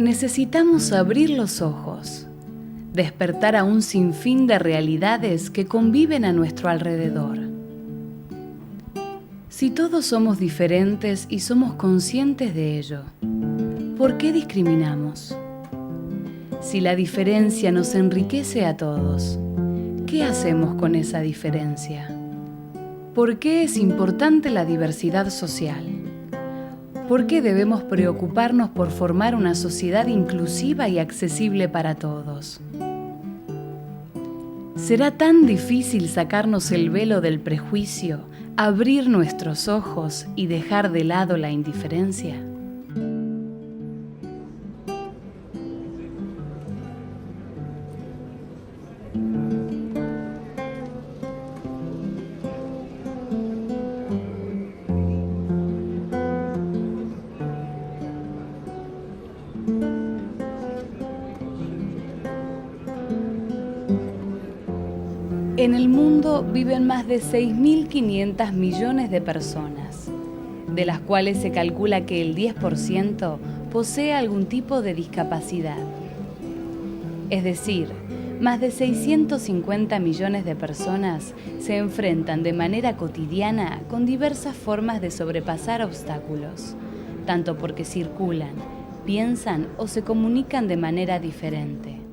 necesitamos abrir los ojos, despertar a un sinfín de realidades que conviven a nuestro alrededor. Si todos somos diferentes y somos conscientes de ello, ¿por qué discriminamos? Si la diferencia nos enriquece a todos, ¿qué hacemos con esa diferencia? ¿Por qué es importante la diversidad social? ¿Por qué debemos preocuparnos por formar una sociedad inclusiva y accesible para todos? ¿Será tan difícil sacarnos el velo del prejuicio, abrir nuestros ojos y dejar de lado la indiferencia? En el mundo viven más de 6.500 millones de personas, de las cuales se calcula que el 10% posee algún tipo de discapacidad. Es decir, más de 650 millones de personas se enfrentan de manera cotidiana con diversas formas de sobrepasar obstáculos, tanto porque circulan, piensan o se comunican de manera diferente.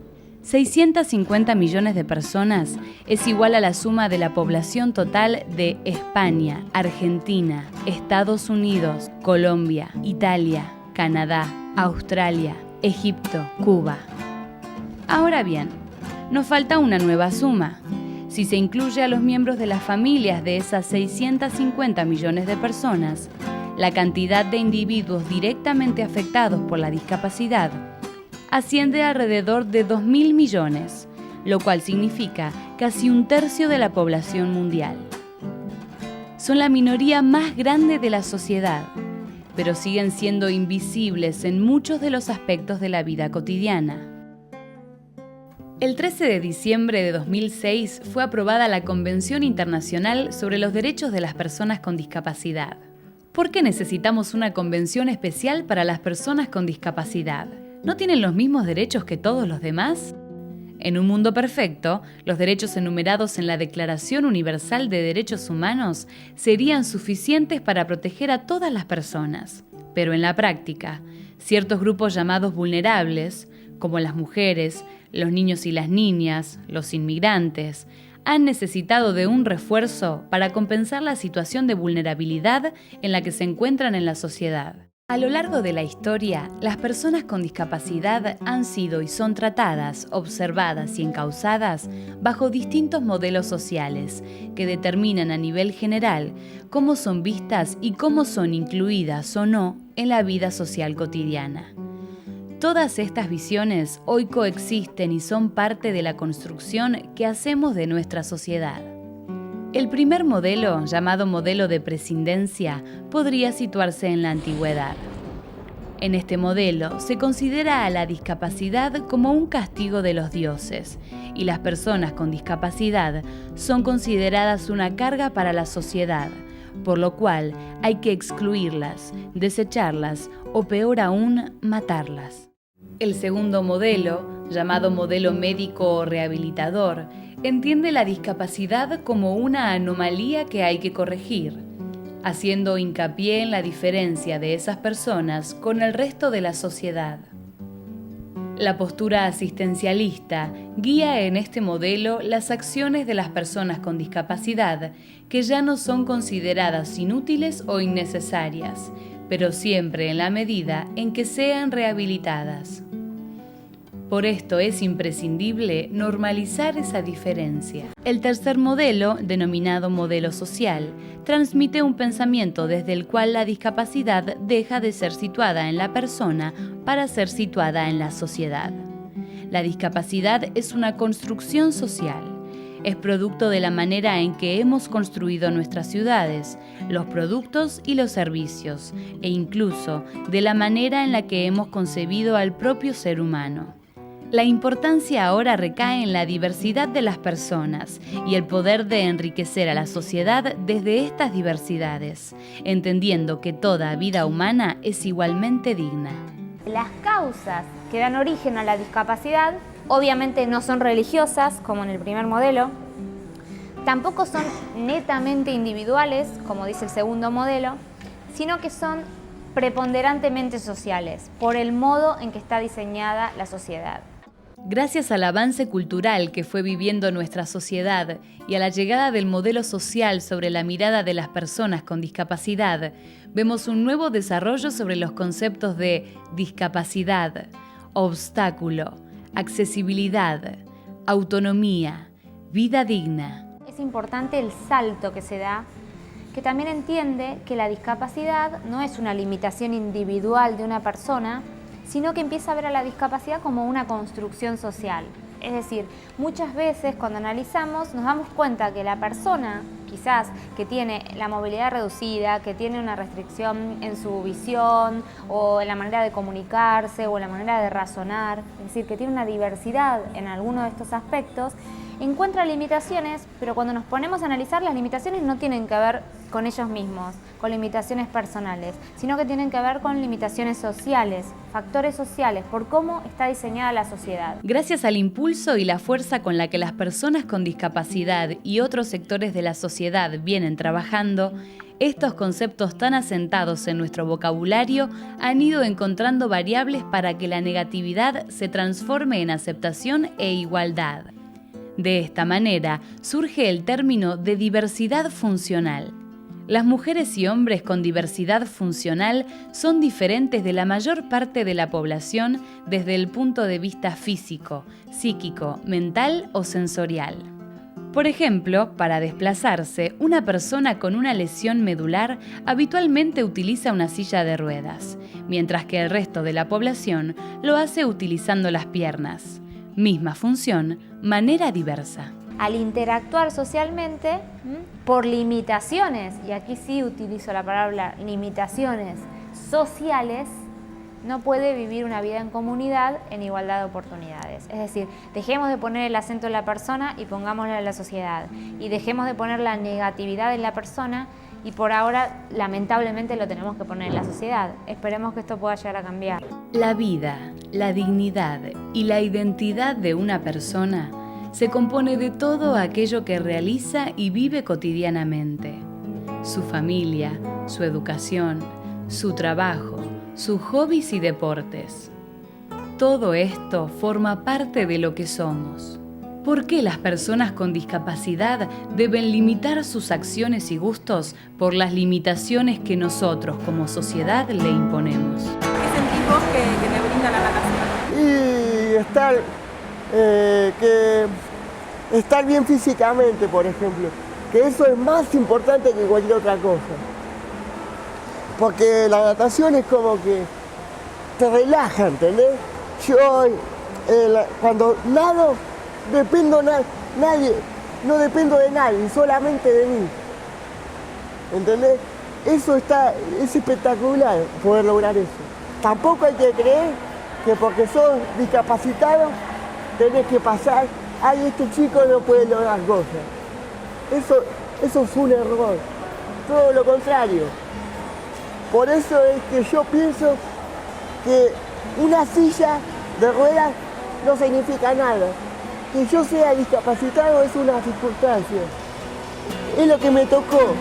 650 millones de personas es igual a la suma de la población total de España, Argentina, Estados Unidos, Colombia, Italia, Canadá, Australia, Egipto, Cuba. Ahora bien, nos falta una nueva suma. Si se incluye a los miembros de las familias de esas 650 millones de personas, la cantidad de individuos directamente afectados por la discapacidad asciende a alrededor de 2.000 millones, lo cual significa casi un tercio de la población mundial. Son la minoría más grande de la sociedad, pero siguen siendo invisibles en muchos de los aspectos de la vida cotidiana. El 13 de diciembre de 2006 fue aprobada la Convención Internacional sobre los Derechos de las Personas con Discapacidad. ¿Por qué necesitamos una convención especial para las personas con discapacidad? ¿No tienen los mismos derechos que todos los demás? En un mundo perfecto, los derechos enumerados en la Declaración Universal de Derechos Humanos serían suficientes para proteger a todas las personas. Pero en la práctica, ciertos grupos llamados vulnerables, como las mujeres, los niños y las niñas, los inmigrantes, han necesitado de un refuerzo para compensar la situación de vulnerabilidad en la que se encuentran en la sociedad. A lo largo de la historia, las personas con discapacidad han sido y son tratadas, observadas y encausadas bajo distintos modelos sociales que determinan a nivel general cómo son vistas y cómo son incluidas o no en la vida social cotidiana. Todas estas visiones hoy coexisten y son parte de la construcción que hacemos de nuestra sociedad. El primer modelo, llamado modelo de prescindencia, podría situarse en la antigüedad. En este modelo se considera a la discapacidad como un castigo de los dioses, y las personas con discapacidad son consideradas una carga para la sociedad, por lo cual hay que excluirlas, desecharlas o peor aún, matarlas. El segundo modelo, llamado modelo médico o rehabilitador, entiende la discapacidad como una anomalía que hay que corregir, haciendo hincapié en la diferencia de esas personas con el resto de la sociedad. La postura asistencialista guía en este modelo las acciones de las personas con discapacidad que ya no son consideradas inútiles o innecesarias, pero siempre en la medida en que sean rehabilitadas. Por esto es imprescindible normalizar esa diferencia. El tercer modelo, denominado modelo social, transmite un pensamiento desde el cual la discapacidad deja de ser situada en la persona para ser situada en la sociedad. La discapacidad es una construcción social. Es producto de la manera en que hemos construido nuestras ciudades, los productos y los servicios, e incluso de la manera en la que hemos concebido al propio ser humano. La importancia ahora recae en la diversidad de las personas y el poder de enriquecer a la sociedad desde estas diversidades, entendiendo que toda vida humana es igualmente digna. Las causas que dan origen a la discapacidad obviamente no son religiosas, como en el primer modelo, tampoco son netamente individuales, como dice el segundo modelo, sino que son preponderantemente sociales, por el modo en que está diseñada la sociedad. Gracias al avance cultural que fue viviendo nuestra sociedad y a la llegada del modelo social sobre la mirada de las personas con discapacidad, vemos un nuevo desarrollo sobre los conceptos de discapacidad, obstáculo, accesibilidad, autonomía, vida digna. Es importante el salto que se da, que también entiende que la discapacidad no es una limitación individual de una persona, sino que empieza a ver a la discapacidad como una construcción social. Es decir, muchas veces cuando analizamos nos damos cuenta que la persona quizás que tiene la movilidad reducida, que tiene una restricción en su visión o en la manera de comunicarse o en la manera de razonar, es decir, que tiene una diversidad en alguno de estos aspectos, encuentra limitaciones, pero cuando nos ponemos a analizar, las limitaciones no tienen que ver con ellos mismos, con limitaciones personales, sino que tienen que ver con limitaciones sociales, factores sociales, por cómo está diseñada la sociedad. Gracias al impulso y la fuerza con la que las personas con discapacidad y otros sectores de la sociedad vienen trabajando, estos conceptos tan asentados en nuestro vocabulario han ido encontrando variables para que la negatividad se transforme en aceptación e igualdad. De esta manera surge el término de diversidad funcional. Las mujeres y hombres con diversidad funcional son diferentes de la mayor parte de la población desde el punto de vista físico, psíquico, mental o sensorial. Por ejemplo, para desplazarse, una persona con una lesión medular habitualmente utiliza una silla de ruedas, mientras que el resto de la población lo hace utilizando las piernas. Misma función, manera diversa. Al interactuar socialmente, por limitaciones, y aquí sí utilizo la palabra limitaciones sociales, no puede vivir una vida en comunidad en igualdad de oportunidades. Es decir, dejemos de poner el acento en la persona y pongámoslo en la sociedad. Y dejemos de poner la negatividad en la persona y por ahora, lamentablemente, lo tenemos que poner en la sociedad. Esperemos que esto pueda llegar a cambiar. La vida, la dignidad y la identidad de una persona se compone de todo aquello que realiza y vive cotidianamente. Su familia, su educación, su trabajo, sus hobbies y deportes. Todo esto forma parte de lo que somos. ¿Por qué las personas con discapacidad deben limitar sus acciones y gustos por las limitaciones que nosotros como sociedad le imponemos? ¿Qué sentís vos que te brinda la natación? Y estar bien físicamente, por ejemplo, que eso es más importante que cualquier otra cosa. Porque la natación es como que te relaja, ¿entendés? Yo cuando nado, no dependo de nadie, solamente de mí. ¿Entendés? Es espectacular poder lograr eso. Tampoco hay que creer que porque sos discapacitado tenés que pasar, ay, este chico no puede lograr cosas. Eso es un error. Todo lo contrario. Por eso es que yo pienso que una silla de ruedas no significa nada. Que yo sea discapacitado es una circunstancia. Es lo que me tocó.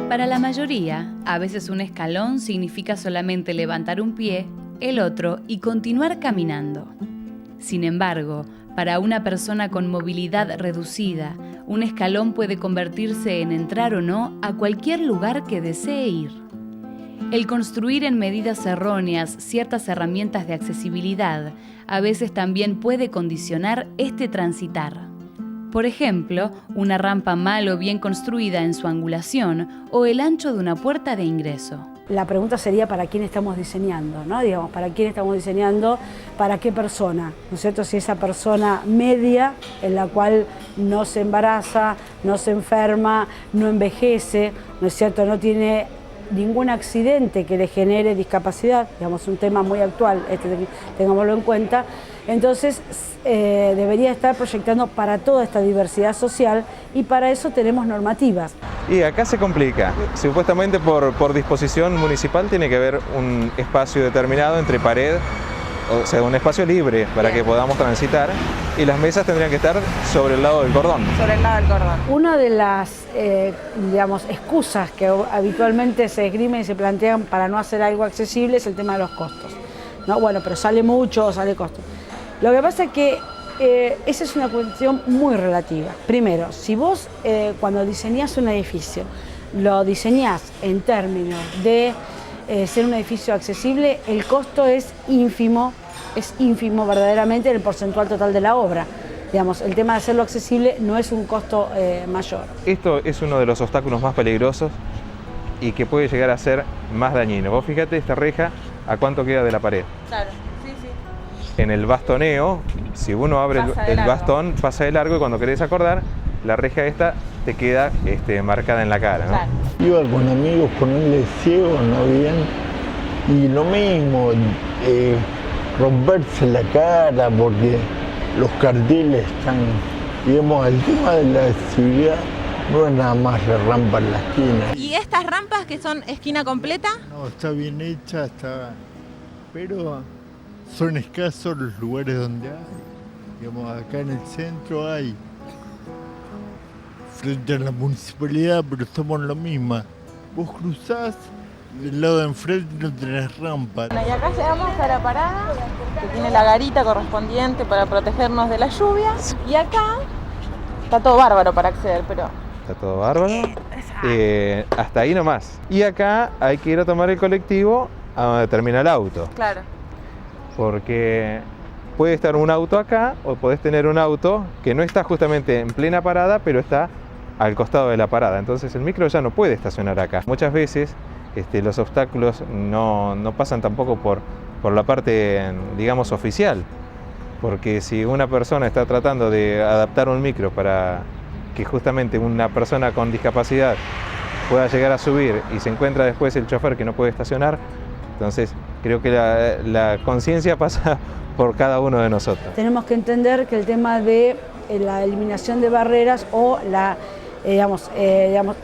Para la mayoría, a veces un escalón significa solamente levantar un pie, el otro y continuar caminando. Sin embargo, para una persona con movilidad reducida, un escalón puede convertirse en entrar o no a cualquier lugar que desee ir. El construir en medidas erróneas ciertas herramientas de accesibilidad a veces también puede condicionar este transitar. Por ejemplo, una rampa mal o bien construida en su angulación o el ancho de una puerta de ingreso. La pregunta sería para quién estamos diseñando, ¿no? Digamos, para quién estamos diseñando, para qué persona, ¿no es cierto? Si esa persona media en la cual no se embaraza, no se enferma, no envejece, ¿no es cierto? No tiene ningún accidente que le genere discapacidad, digamos, un tema muy actual, tengámoslo en cuenta. Entonces debería estar proyectando para toda esta diversidad social y para eso tenemos normativas. Y acá se complica. Supuestamente por disposición municipal tiene que haber un espacio determinado entre pared, o sea, un espacio libre para que podamos transitar, y las mesas tendrían que estar sobre el lado del cordón. Sobre el lado del cordón. Una de las digamos, excusas que habitualmente se esgrimen y se plantean para no hacer algo accesible es el tema de los costos, ¿no? Bueno, pero sale mucho o sale costo. Lo que pasa es que esa es una cuestión muy relativa. Primero, si vos cuando diseñás un edificio, lo diseñás en términos de ser un edificio accesible, el costo es ínfimo verdaderamente en el porcentual total de la obra. Digamos, el tema de hacerlo accesible no es un costo mayor. Esto es uno de los obstáculos más peligrosos y que puede llegar a ser más dañino. Vos fíjate esta reja, ¿a cuánto queda de la pared? Claro, sí. En el bastoneo, si uno abre el bastón, pasa de largo y cuando querés acordar, la reja esta te queda marcada en la cara, ¿no? Claro. Iba con amigos, ponerle ciego, no bien, y lo mismo, romperse la cara porque los carteles están, digamos, el tema de la accesibilidad no es nada más la rampa en la esquina. ¿Y estas rampas que son esquina completa? No, está bien hecha, pero son escasos los lugares donde hay. Digamos, acá en el centro hay, frente a la municipalidad, pero estamos en la misma. Vos cruzás, del lado de enfrente no tenés rampa. Y acá llegamos a la parada, que tiene la garita correspondiente para protegernos de la lluvia. Y acá está todo bárbaro para acceder, pero... Está todo bárbaro. Hasta ahí nomás. Y acá hay que ir a tomar el colectivo a donde termina el auto. Claro. Porque puede estar un auto acá o podés tener un auto que no está justamente en plena parada, pero está al costado de la parada. Entonces el micro ya no puede estacionar acá. Muchas veces los obstáculos no pasan tampoco por la parte, digamos, oficial. Porque si una persona está tratando de adaptar un micro para que justamente una persona con discapacidad pueda llegar a subir y se encuentra después el chofer que no puede estacionar, entonces creo que la conciencia pasa por cada uno de nosotros. Tenemos que entender que el tema de la eliminación de barreras o digamos,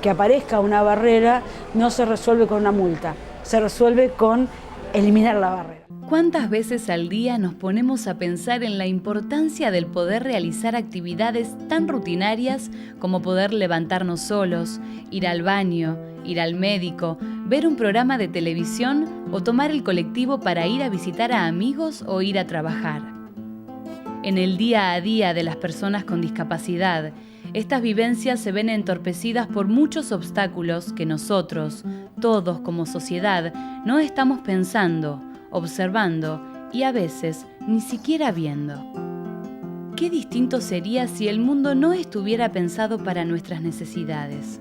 que aparezca una barrera no se resuelve con una multa, se resuelve con eliminar la barrera. ¿Cuántas veces al día nos ponemos a pensar en la importancia del poder realizar actividades tan rutinarias como poder levantarnos solos, ir al baño, ir al médico, ver un programa de televisión o tomar el colectivo para ir a visitar a amigos o ir a trabajar? En el día a día de las personas con discapacidad, estas vivencias se ven entorpecidas por muchos obstáculos que nosotros, todos como sociedad, no estamos pensando, observando y a veces ni siquiera viendo. ¿Qué distinto sería si el mundo no estuviera pensado para nuestras necesidades?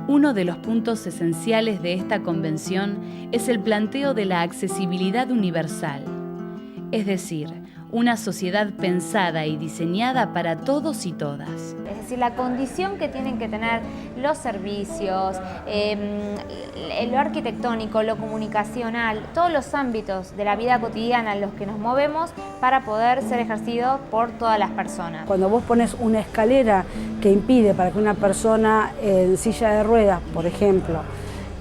Uno de los puntos esenciales de esta convención es el planteo de la accesibilidad universal, es decir, una sociedad pensada y diseñada para todos y todas. Es decir, la condición que tienen que tener los servicios, lo arquitectónico, lo comunicacional, todos los ámbitos de la vida cotidiana en los que nos movemos para poder ser ejercidos por todas las personas. Cuando vos pones una escalera que impide para que una persona en silla de ruedas, por ejemplo,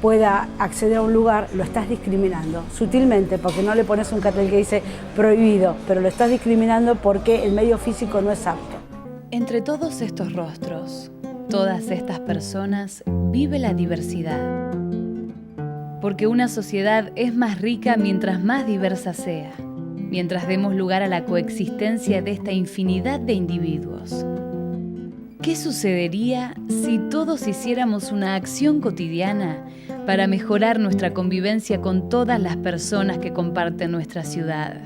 pueda acceder a un lugar, lo estás discriminando sutilmente, porque no le pones un cartel que dice prohibido, pero lo estás discriminando porque el medio físico no es apto. Entre todos estos rostros, todas estas personas, vive la diversidad. Porque una sociedad es más rica mientras más diversa sea, mientras demos lugar a la coexistencia de esta infinidad de individuos. ¿Qué sucedería si todos hiciéramos una acción cotidiana para mejorar nuestra convivencia con todas las personas que comparten nuestra ciudad?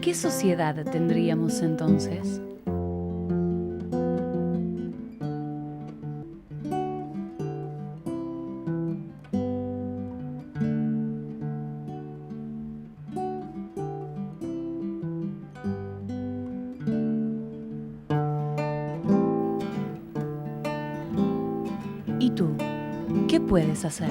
¿Qué sociedad tendríamos entonces? ¿Y tú? ¿Qué puedes hacer?